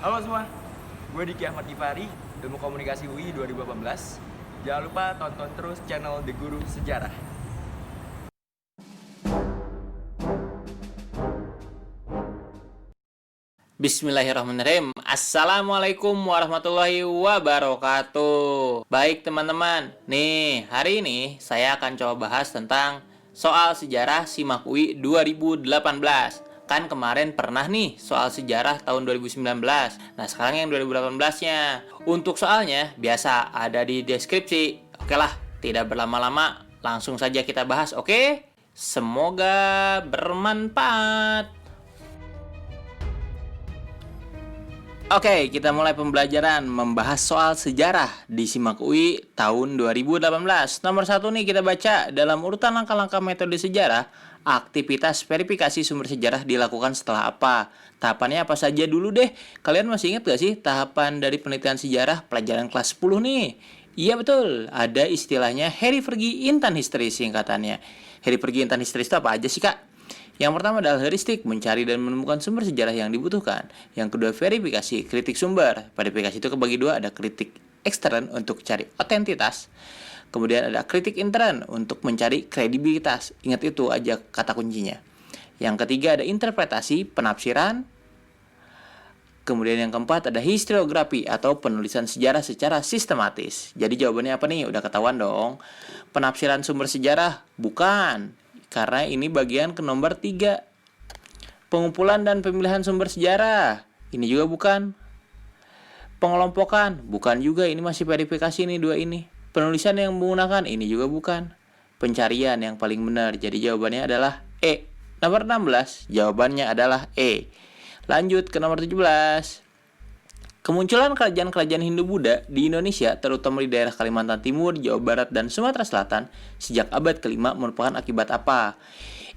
Halo semua, gue Diki Ahmad Gifari, Ilmu Komunikasi UI 2018. Jangan lupa tonton terus channel The Guru Sejarah. Bismillahirrahmanirrahim. Assalamualaikum warahmatullahi wabarakatuh. Baik teman-teman, nih hari ini saya akan coba bahas tentang soal sejarah SIMAK UI 2018. Kan kemarin pernah nih soal sejarah tahun 2019. Nah sekarang yang 2018-nya. Untuk soalnya biasa ada di deskripsi. Oke lah, tidak berlama-lama, langsung saja kita bahas, oke? Semoga bermanfaat. Oke, kita mulai pembelajaran membahas soal sejarah di SIMAK UI tahun 2018. Nomor 1 nih kita baca, dalam urutan langkah-langkah metode sejarah, aktivitas verifikasi sumber sejarah dilakukan setelah apa? Tahapannya apa saja dulu deh? Kalian masih ingat gak sih tahapan dari penelitian sejarah pelajaran kelas 10 nih? Iya betul, ada istilahnya Harry Fergie Intan History singkatannya. Harry Fergie Intan History itu apa aja sih kak? Yang pertama adalah heuristik, mencari dan menemukan sumber sejarah yang dibutuhkan. Yang kedua verifikasi, kritik sumber. Verifikasi itu kebagi dua, ada kritik ekstern untuk cari otentitas. Kemudian ada kritik intern untuk mencari kredibilitas. Ingat itu aja kata kuncinya. Yang ketiga ada interpretasi, penafsiran. Kemudian yang keempat ada historiografi atau penulisan sejarah secara sistematis. Jadi jawabannya apa nih? Udah ketahuan dong. Penafsiran sumber sejarah? Bukan. Karena ini bagian ke nomor 3. Pengumpulan dan pemilihan sumber sejarah. Ini juga bukan. Pengelompokan. Bukan juga. Ini masih verifikasi nih dua ini. Penulisan yang menggunakan. Ini juga bukan. Pencarian yang paling benar. Jadi jawabannya adalah E. Nomor 16. Jawabannya adalah E. Lanjut ke nomor 17. Kemunculan kerajaan-kerajaan Hindu-Buddha di Indonesia, terutama di daerah Kalimantan Timur, Jawa Barat, dan Sumatera Selatan, sejak abad ke-5 merupakan akibat apa?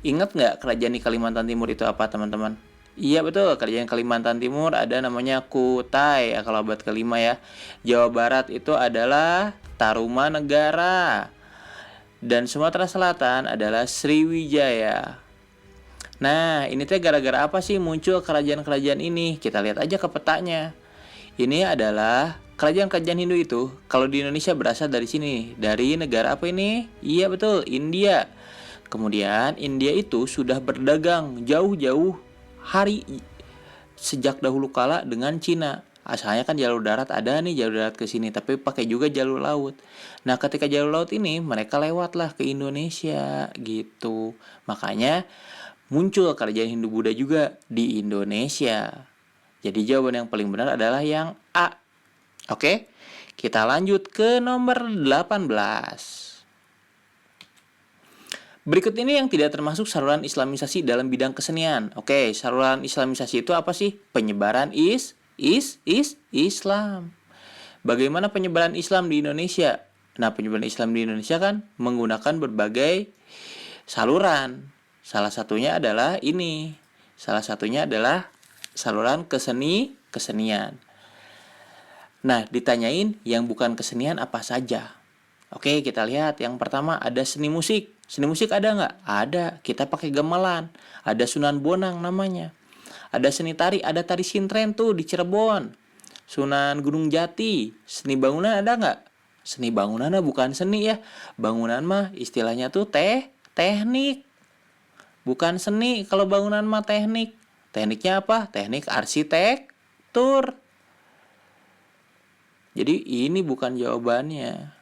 Ingat nggak kerajaan di Kalimantan Timur itu apa, teman-teman? Iya betul, kerajaan Kalimantan Timur ada namanya Kutai, ya, kalau abad ke-5 ya. Jawa Barat itu adalah Tarumanegara. Dan Sumatera Selatan adalah Sriwijaya. Nah, ini teh gara-gara apa sih muncul kerajaan-kerajaan ini? Kita lihat aja ke petanya. Ini adalah kerajaan-kerajaan Hindu itu kalau di Indonesia berasal dari sini. Dari negara apa ini? Iya betul, India. Kemudian India itu sudah berdagang jauh-jauh hari sejak dahulu kala dengan Cina. Asalnya kan jalur darat ada nih, jalur darat ke sini, tapi pakai juga jalur laut. Nah, ketika jalur laut ini mereka lewatlah ke Indonesia gitu. Makanya muncul kerajaan Hindu-Buddha juga di Indonesia. Jadi jawaban yang paling benar adalah yang A. Oke, kita lanjut ke nomor 18. Berikut ini yang tidak termasuk saluran islamisasi dalam bidang kesenian. Oke, saluran islamisasi itu apa sih? Penyebaran Islam. Bagaimana penyebaran Islam di Indonesia? Nah, penyebaran Islam di Indonesia kan menggunakan berbagai saluran. Salah satunya adalah ini. Salah satunya adalah saluran kesenian. Nah, ditanyain yang bukan kesenian apa saja. Oke, kita lihat. Yang pertama ada seni musik. Seni musik ada nggak? Ada. Kita pakai gamelan. Ada Sunan Bonang namanya. Ada seni tari. Ada tari sintren tuh di Cirebon. Sunan Gunung Jati. Seni bangunan ada nggak? Seni bangunan bukan seni ya. Bangunan mah istilahnya tuh teknik. Bukan seni. Kalau bangunan mah teknik. Tekniknya apa? Teknik arsitektur. Jadi ini bukan jawabannya.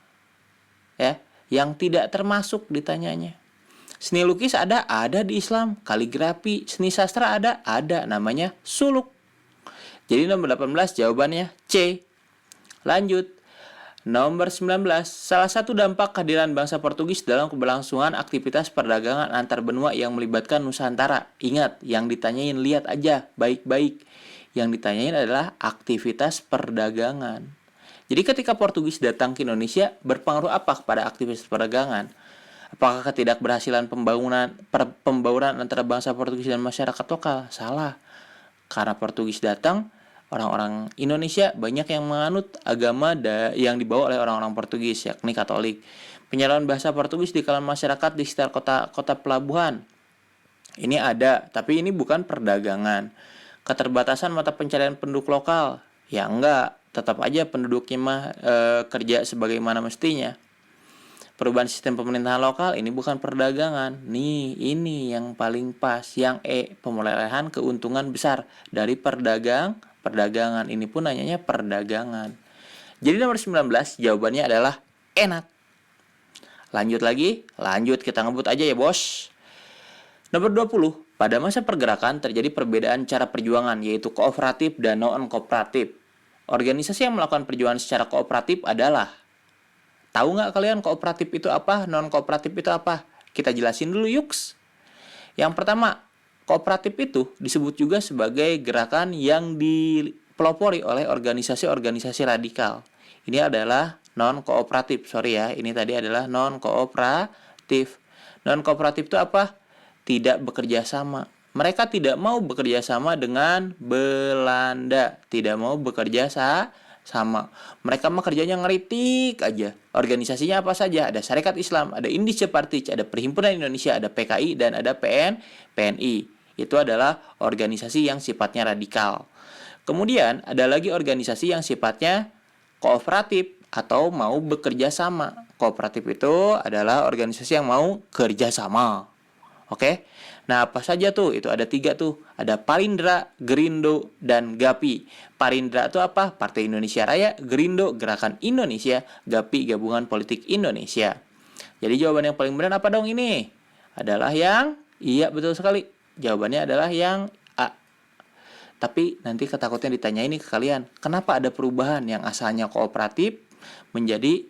Ya, yang tidak termasuk ditanyanya. Seni lukis ada di Islam. Kaligrafi, seni sastra ada, namanya suluk. Jadi nomor 18 jawabannya C. Lanjut. Nomor 19, salah satu dampak kehadiran bangsa Portugis dalam keberlangsungan aktivitas perdagangan antar benua yang melibatkan Nusantara. Ingat, yang ditanyain lihat aja baik-baik. Yang ditanyain adalah aktivitas perdagangan. Jadi ketika Portugis datang ke Indonesia, berpengaruh apa kepada aktivitas perdagangan? Apakah ketidakberhasilan pembauran antara bangsa Portugis dan masyarakat lokal? Salah. Karena Portugis datang, orang-orang Indonesia banyak yang menganut agama yang dibawa oleh orang-orang Portugis, yakni Katolik. Penyaluran bahasa Portugis di kalangan masyarakat di sekitar kota pelabuhan. Ini ada, tapi ini bukan perdagangan. Keterbatasan mata pencarian penduduk lokal. Ya enggak, tetap aja penduduknya mah kerja sebagaimana mestinya. Perubahan sistem pemerintahan lokal ini bukan perdagangan. Nih, ini yang paling pas. Yang pemulihan keuntungan besar dari perdagangan. Ini pun nanyanya perdagangan. Jadi nomor 19 jawabannya adalah enak. Lanjut lagi, lanjut kita ngebut aja ya bos. Nomor 20, pada masa pergerakan terjadi perbedaan cara perjuangan yaitu kooperatif dan non-kooperatif. Organisasi yang melakukan perjuangan secara kooperatif adalah, tahu nggak kalian kooperatif itu apa, non-kooperatif itu apa? Kita jelasin dulu yuks. Yang pertama, kooperatif itu disebut juga sebagai gerakan yang dipelopori oleh organisasi-organisasi radikal. Ini adalah non-kooperatif, sorry ya, ini tadi adalah non-kooperatif. Non-kooperatif itu apa? Tidak bekerja sama. Mereka tidak mau bekerja sama dengan Belanda. Tidak mau bekerja sama. Mereka mah kerjanya ngeritik aja. Organisasinya apa saja? Ada Syarikat Islam, ada Indische Partij, ada Perhimpunan Indonesia, ada PKI, dan ada PNI. Itu adalah organisasi yang sifatnya radikal. Kemudian ada lagi organisasi yang sifatnya kooperatif atau mau bekerja sama. Kooperatif itu adalah organisasi yang mau kerja sama. Oke, nah apa saja tuh? Itu ada 3 tuh. Ada Parindra, Gerindo, dan GAPI. Parindra itu apa? Partai Indonesia Raya. Gerindo, Gerakan Indonesia. GAPI, Gabungan Politik Indonesia. Jadi jawaban yang paling benar apa dong ini? Adalah yang, iya betul sekali. Jawabannya adalah yang A. Tapi nanti ketakutnya ditanya ini ke kalian. Kenapa ada perubahan yang asalnya kooperatif menjadi,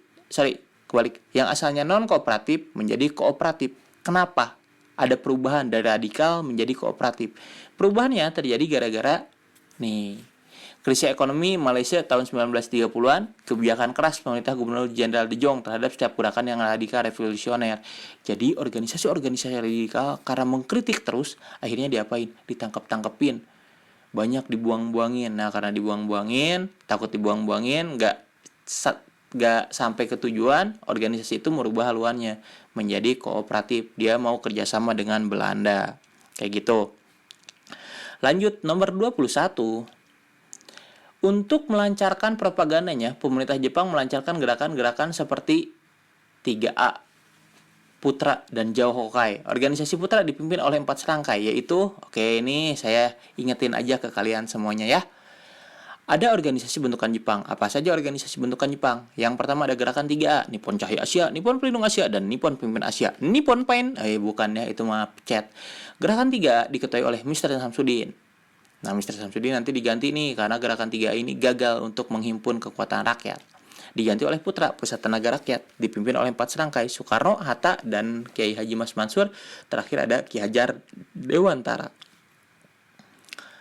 kebalik. Yang asalnya non-kooperatif menjadi kooperatif. Kenapa? Ada perubahan dari radikal menjadi kooperatif. Perubahannya terjadi gara-gara krisis ekonomi Malaysia tahun 1930-an, kebijakan keras pemerintah Gubernur Jenderal De Jong terhadap setiap gerakan yang radikal revolusioner. Jadi organisasi-organisasi radikal karena mengkritik terus, akhirnya diapain? Ditangkap-tangkepin. Banyak dibuang-buangin. Nah, karena dibuang-buangin, takut dibuang-buangin, nggak sampai ke tujuan, organisasi itu merubah haluannya menjadi kooperatif. Dia mau kerjasama dengan Belanda. Kayak gitu. Lanjut, nomor 21. Untuk melancarkan propagandanya, pemerintah Jepang melancarkan gerakan-gerakan seperti 3A, Putra, dan Jao Hokai. Organisasi Putra dipimpin oleh 4 serangkai, yaitu, ini saya ingetin aja ke kalian semuanya ya. Ada organisasi bentukan Jepang. Apa saja organisasi bentukan Jepang? Yang pertama ada gerakan 3A, Nippon Cahaya Asia, Nippon Pelindung Asia, dan Nippon Pemimpin Asia. Nippon Pain, bukan ya, itu mah chat. Gerakan 3A diketuai oleh Mr. Samsudin. Nah, Mr. Samsudin nanti diganti nih, karena gerakan 3A ini gagal untuk menghimpun kekuatan rakyat. Diganti oleh Putra, Pusat Tenaga Rakyat, dipimpin oleh 4 serangkai, Soekarno, Hatta, dan Kiai Haji Mas Mansur. Terakhir ada Ki Hajar Dewantara.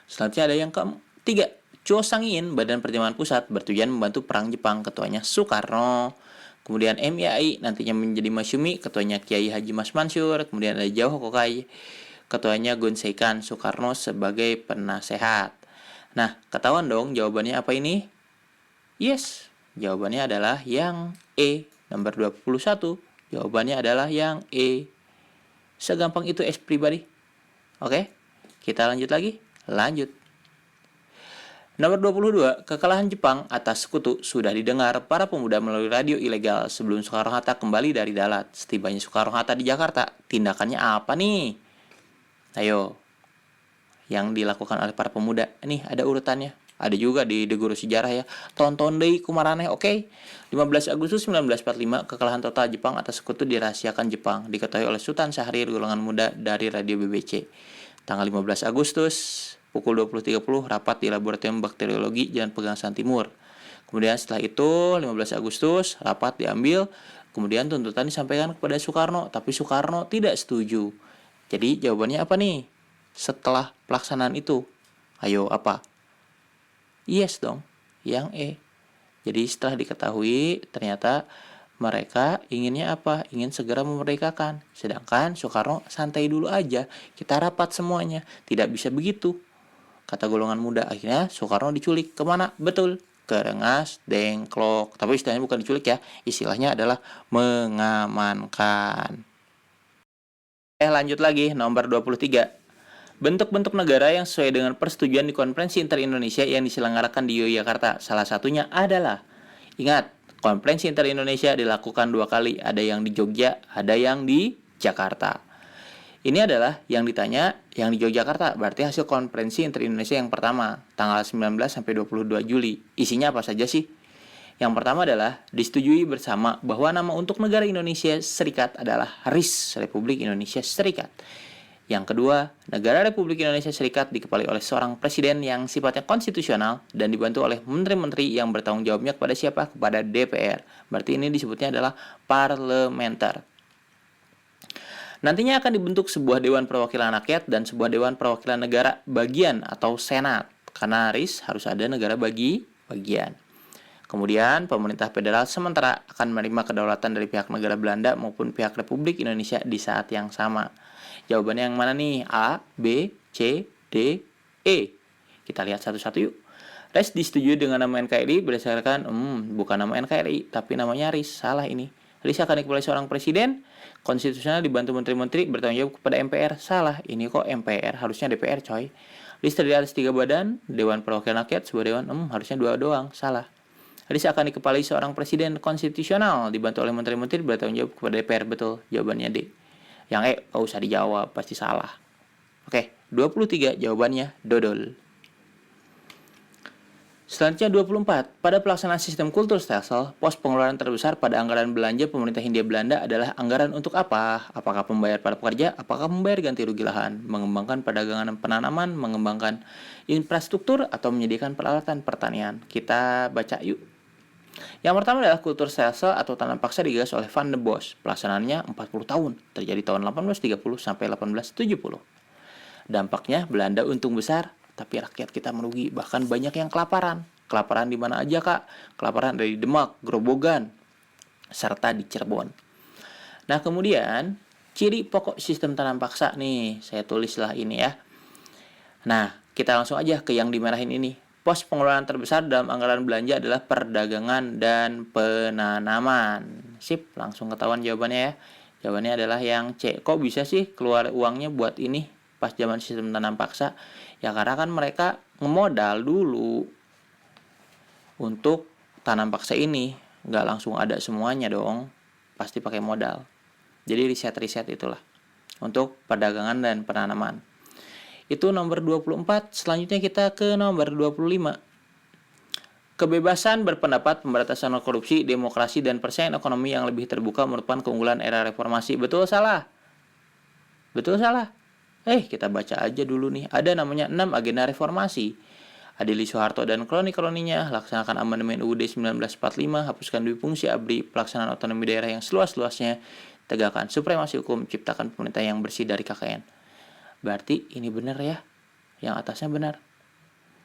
Selanjutnya ada yang ketiga, Cho Sang-in, Badan Pertimbangan Pusat, bertujuan membantu perang Jepang, ketuanya Soekarno. Kemudian MIAI nantinya menjadi Masyumi, ketuanya Kiai Haji Mas Mansur. Kemudian ada Jao Hokai, ketuanya Gun Seikan, Soekarno sebagai penasehat. Nah, ketahuan dong jawabannya apa ini? Yes, jawabannya adalah yang E, nomor 21. Jawabannya adalah yang E. Segampang itu pribadi. Oke, kita lanjut lagi. Lanjut. Nomor 22, kekalahan Jepang atas sekutu sudah didengar para pemuda melalui radio ilegal sebelum Soekarno-Hatta kembali dari Dalat. Setibanya Soekarno-Hatta di Jakarta, tindakannya apa nih? Ayo, yang dilakukan oleh para pemuda. Nih, ada urutannya. Ada juga di The Guru Sejarah ya. Tonton deh kumaraneh, oke? 15 Agustus 1945, kekalahan total Jepang atas sekutu dirahasiakan Jepang. Diketahui oleh Sultan Syahrir, golongan muda dari radio BBC. Tanggal 15 Agustus, pukul 20.30 rapat di Laboratorium Bakteriologi Jalan Pegangsaan Timur. Kemudian setelah itu 15 Agustus rapat diambil, kemudian tuntutan disampaikan kepada Soekarno, tapi Soekarno tidak setuju. Jadi jawabannya apa nih? Setelah pelaksanaan itu, ayo apa? Yes dong, yang E. Jadi setelah diketahui ternyata mereka inginnya apa? Ingin segera memerdekakan. Sedangkan Soekarno santai dulu aja, kita rapat semuanya. Tidak bisa begitu, kata golongan muda. Akhirnya Soekarno diculik. Kemana? Betul, ke Rengas Dengklok. Tapi istilahnya bukan diculik ya, istilahnya adalah mengamankan. Lanjut lagi, nomor 23. Bentuk-bentuk negara yang sesuai dengan persetujuan di Konferensi Inter-Indonesia yang diselenggarakan di Yogyakarta. Salah satunya adalah, ingat, Konferensi Inter-Indonesia dilakukan 2 kali, ada yang di Jogja, ada yang di Jakarta. Ini adalah yang ditanya yang di Yogyakarta, berarti hasil Konferensi Inter-Indonesia yang pertama, tanggal 19 sampai 22 Juli. Isinya apa saja sih? Yang pertama adalah disetujui bersama bahwa nama untuk negara Indonesia Serikat adalah RIS, Republik Indonesia Serikat. Yang kedua, negara Republik Indonesia Serikat dikepalai oleh seorang presiden yang sifatnya konstitusional dan dibantu oleh menteri-menteri yang bertanggung jawabnya kepada siapa? Kepada DPR. Berarti ini disebutnya adalah parlementer. Nantinya akan dibentuk sebuah Dewan Perwakilan Rakyat dan sebuah Dewan Perwakilan Negara Bagian atau Senat. Karena RIS harus ada negara bagian. Kemudian, pemerintah federal sementara akan menerima kedaulatan dari pihak negara Belanda maupun pihak Republik Indonesia di saat yang sama. Jawabannya yang mana nih? A, B, C, D, E. Kita lihat satu-satu yuk. RIS disetujui dengan nama NKRI berdasarkan, bukan nama NKRI, tapi namanya RIS. Salah ini. RIS akan dikepalai seorang presiden, konstitusional dibantu menteri-menteri, bertanggung jawab kepada MPR. Salah, ini kok MPR, harusnya DPR coy. RIS terdiri atas 3 badan, Dewan Perwakilan Rakyat, sebuah dewan, harusnya 2 doang. Salah. RIS akan dikepalai seorang presiden konstitusional, dibantu oleh menteri-menteri, bertanggung jawab kepada DPR. Betul, jawabannya D. Yang E, gak usah dijawab, pasti salah. Oke, 23 jawabannya dodol. Selanjutnya 24. Pada pelaksanaan sistem Kulturstelsel, pos pengeluaran terbesar pada anggaran belanja pemerintah Hindia Belanda adalah anggaran untuk apa? Apakah membayar para pekerja? Apakah membayar ganti rugi lahan? Mengembangkan perdagangan dan penanaman? Mengembangkan infrastruktur? Atau menyediakan peralatan pertanian? Kita baca yuk. Yang pertama adalah Kulturstelsel atau tanam paksa digagas oleh Van den Bosch. Pelaksanaannya 40 tahun, terjadi tahun 1830 sampai 1870. Dampaknya Belanda untung besar, tapi rakyat kita merugi, bahkan banyak yang kelaparan. Kelaparan di mana aja, Kak? Kelaparan dari Demak, Grobogan, serta di Cirebon. Nah, kemudian ciri pokok sistem tanam paksa nih, saya tulislah ini ya. Nah, kita langsung aja ke yang dimerahin ini. Pos pengeluaran terbesar dalam anggaran belanja adalah perdagangan dan penanaman. Sip, langsung ketahuan jawabannya ya. Jawabannya adalah yang C. Kok bisa sih keluar uangnya buat ini pas zaman sistem tanam paksa? Ya karena kan mereka ngemodal dulu untuk tanam paksa ini. Nggak langsung ada semuanya dong. Pasti pakai modal. Jadi riset-riset itulah untuk perdagangan dan penanaman. Itu nomor 24. Selanjutnya kita ke nomor 25. Kebebasan berpendapat, pemberantasan korupsi, demokrasi, dan persaingan ekonomi yang lebih terbuka merupakan keunggulan era reformasi. Betul salah? Betul salah? Kita baca aja dulu nih. Ada namanya 6 agenda reformasi. Adili Soeharto dan kroni-kroninya, laksanakan amandemen UUD 1945, hapuskan duifungsi ABRI, pelaksanaan otonomi daerah yang seluas-luasnya, tegakkan supremasi hukum, ciptakan pemerintah yang bersih dari KKN. Berarti ini benar ya, yang atasnya benar.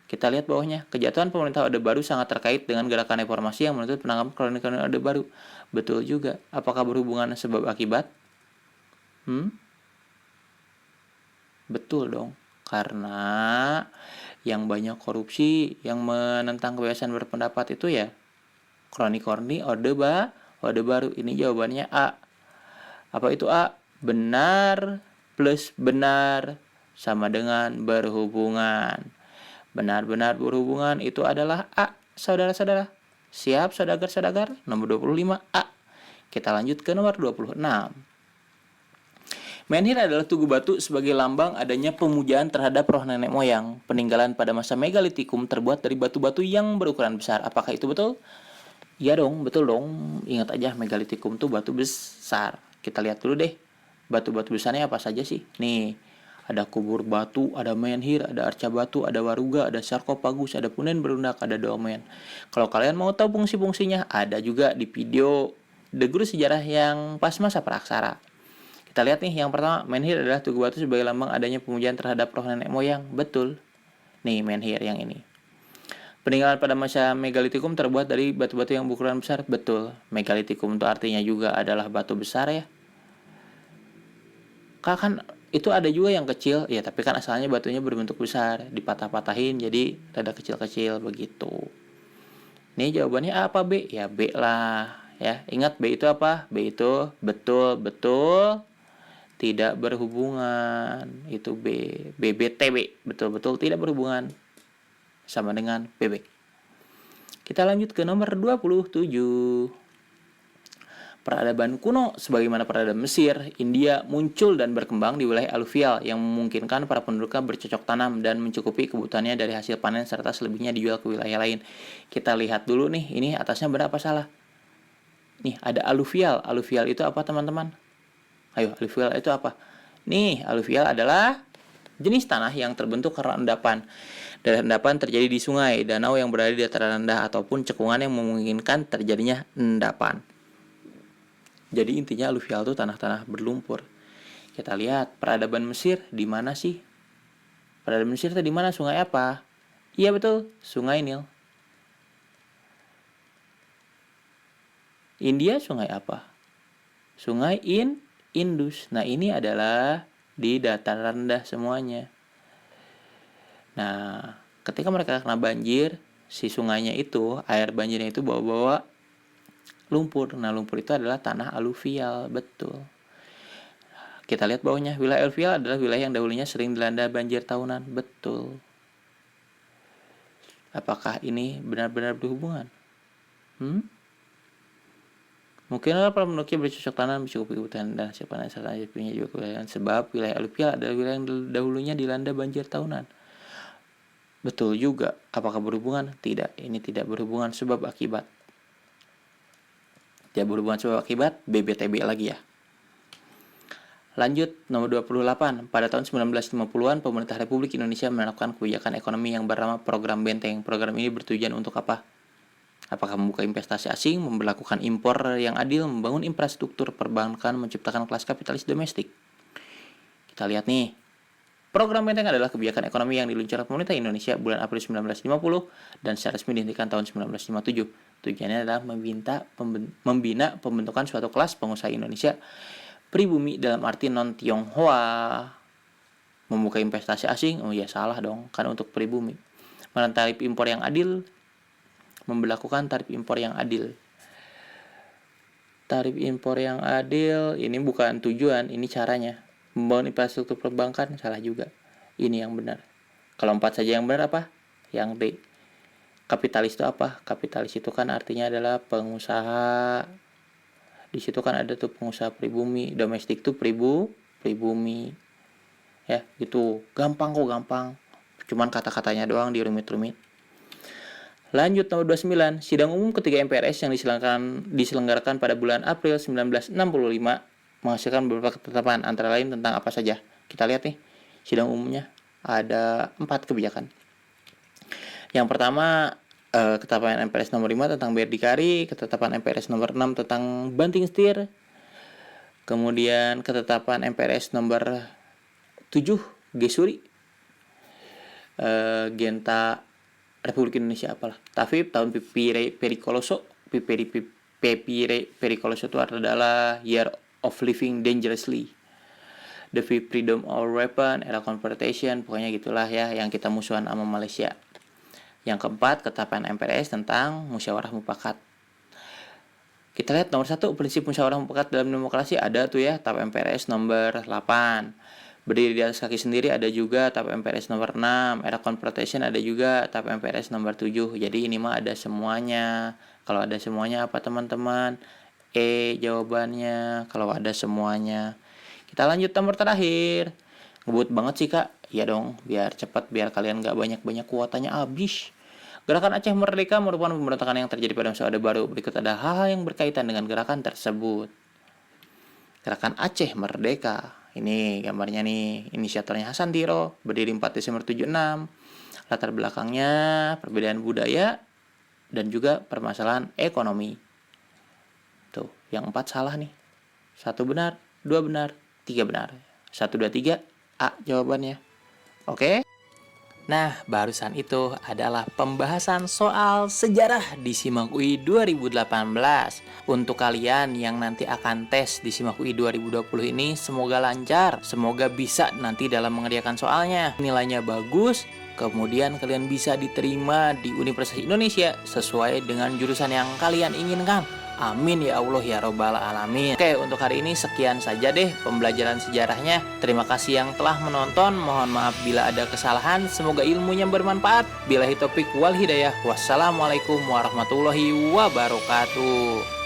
Kita lihat bawahnya, kejatuhan pemerintah Orde Baru sangat terkait dengan gerakan reformasi yang menuntut penangkapan kroni-kroni Orde Baru. Betul juga. Apakah berhubungan sebab akibat? Betul dong. Karena yang banyak korupsi, yang menentang kebebasan berpendapat itu ya kroni-kroni Orde Baru. Ini jawabannya A. Apa itu A? Benar plus benar sama dengan berhubungan. Benar-benar berhubungan itu adalah A, saudara-saudara. Siap, saudagar-saudagar? Nomor 25 A. Kita lanjut ke nomor 26. Menhir adalah tugu batu sebagai lambang adanya pemujaan terhadap roh nenek moyang. Peninggalan pada masa megalitikum terbuat dari batu-batu yang berukuran besar. Apakah itu betul? Iya dong, betul dong. Ingat aja, megalitikum tuh batu besar. Kita lihat dulu deh. Batu-batu besarnya apa saja sih? Nih, ada kubur batu, ada menhir, ada arca batu, ada waruga, ada sarkofagus, ada punden berundak, ada dolmen. Kalau kalian mau tahu fungsi-fungsinya, ada juga di video The Guru Sejarah yang pas masa praksara. Kita lihat nih, yang pertama, menhir adalah tugu batu sebagai lambang adanya pemujaan terhadap roh nenek moyang. Betul. Nih, menhir yang ini. Peninggalan pada masa megalitikum terbuat dari batu-batu yang berukuran besar. Betul. Megalitikum itu artinya juga adalah batu besar ya. Kan itu ada juga yang kecil ya, tapi kan asalnya batunya berbentuk besar, dipatah-patahin jadi rada kecil-kecil begitu. Nih jawabannya A apa B? Ya B lah ya. Ingat B itu apa? B itu betul tidak berhubungan. Itu B. BBTB, betul-betul tidak berhubungan. Sama dengan bebek. Kita lanjut ke nomor 27. Peradaban kuno sebagaimana peradaban Mesir, India muncul dan berkembang di wilayah aluvial yang memungkinkan para penduduknya bercocok tanam dan mencukupi kebutuhannya dari hasil panen serta selebihnya dijual ke wilayah lain. Kita lihat dulu nih, ini atasnya benar apa salah? Nih, ada aluvial. Aluvial itu apa, teman-teman? Ayo, aluvial itu apa? Nih, aluvial adalah jenis tanah yang terbentuk karena endapan. Dan endapan terjadi di sungai, danau yang berada di dataran rendah ataupun cekungan yang memungkinkan terjadinya endapan. Jadi intinya aluvial itu tanah-tanah berlumpur. Kita lihat peradaban Mesir di mana sih? Peradaban Mesir itu di mana? Sungai apa? Iya betul, Sungai Nil. India sungai apa? Sungai Indus. Nah, ini adalah di dataran rendah semuanya. Nah, ketika mereka kena banjir, si sungainya itu, air banjirnya itu bawa-bawa lumpur. Nah, lumpur itu adalah tanah aluvial, betul. Kita lihat bawahnya, wilayah aluvial adalah wilayah yang dahulunya sering dilanda banjir tahunan, betul. Apakah ini benar-benar berhubungan? Mungkin para penduduknya bercocok tanam, mencukupi kebutuhan dan hasil panen serta hasilnya juga kewilayahan. Sebab wilayah aluvial adalah wilayah yang dahulunya dilanda banjir tahunan. Betul juga. Apakah berhubungan? Tidak, ini tidak berhubungan sebab akibat. Tidak berhubungan sebab akibat, BBTB lagi ya. Lanjut, nomor 28. Pada tahun 1950-an, pemerintah Republik Indonesia menerapkan kebijakan ekonomi yang bernama Program Benteng. Program ini bertujuan untuk apa? Apakah membuka investasi asing, memberlakukan impor yang adil, membangun infrastruktur perbankan, menciptakan kelas kapitalis domestik? Kita lihat nih. Program Benteng adalah kebijakan ekonomi yang diluncurkan pemerintah Indonesia bulan April 1950 dan secara resmi dihentikan tahun 1957. Tujuannya adalah membina pembentukan suatu kelas pengusaha Indonesia pribumi dalam arti non-Tionghoa. Membuka investasi asing, oh ya salah dong, kan untuk pribumi. Menahan tarif impor yang adil, memberlakukan tarif impor yang adil. Tarif impor yang adil, ini bukan tujuan, ini caranya. Membangun infrastruktur perbankan, salah juga. Ini yang benar. Kalau 4 saja yang benar apa? Yang D. Kapitalis itu apa? Kapitalis itu kan artinya adalah pengusaha. Di situ kan ada tuh pengusaha pribumi. Domestik tuh pribumi. Ya, gitu. Gampang kok, gampang. Cuman kata-katanya doang dirumit-rumit. Lanjut nomor 29. Sidang umum ketiga MPRS yang diselenggarakan pada bulan April 1965 menghasilkan beberapa ketetapan, antara lain tentang apa saja. Kita lihat nih, sidang umumnya ada 4 kebijakan. Yang pertama, ketetapan MPRS nomor 5 tentang berdikari, ketetapan MPRS nomor 6 tentang banting setir, kemudian ketetapan MPRS nomor 7 Gesuri, Genta Republik Indonesia apalah, Tafib tahun Pericoloso, Pericoloso itu adalah Year of Living Dangerously, the freedom of weapon, era confrontation, pokoknya gitulah ya, yang kita musuhan sama Malaysia. Yang keempat, ketetapan MPRS tentang musyawarah mufakat. Kita lihat nomor 1, prinsip musyawarah mufakat dalam demokrasi ada tuh ya, TAP MPRS nomor 8. Berdiri di atas kaki sendiri ada juga TAP MPRS nomor 6. Era confrontation ada juga TAP MPRS nomor 7. Jadi ini mah ada semuanya. Kalau ada semuanya apa teman-teman? Jawabannya kalau ada semuanya. Kita lanjut nomor terakhir. Ngebut banget sih kak. Iya dong, biar cepat, biar kalian gak banyak-banyak kuotanya habis. Gerakan Aceh Merdeka merupakan pemberontakan yang terjadi pada masa Orde Baru. Berikut ada hal-hal yang berkaitan dengan gerakan tersebut. Gerakan Aceh Merdeka. Ini gambarnya nih, inisiatornya Hasan Tiro, berdiri 4 Desember 76. Latar belakangnya perbedaan budaya dan juga permasalahan ekonomi. Tuh, yang 4 salah nih. 1 benar, 2 benar, 3 benar. 1, 2, 3, A jawabannya. Oke? Nah, barusan itu adalah pembahasan soal sejarah di SIMAK UI 2018. Untuk kalian yang nanti akan tes di SIMAK UI 2020 ini, semoga lancar, semoga bisa nanti dalam mengerjakan soalnya. Nilainya bagus, kemudian kalian bisa diterima di Universitas Indonesia sesuai dengan jurusan yang kalian inginkan. Amin ya Allah ya Robbal Alamin. Oke, untuk hari ini sekian saja deh pembelajaran sejarahnya. Terima kasih yang telah menonton. Mohon maaf bila ada kesalahan. Semoga ilmunya bermanfaat. Billahi taufiq wal hidayah. Wassalamualaikum warahmatullahi wabarakatuh.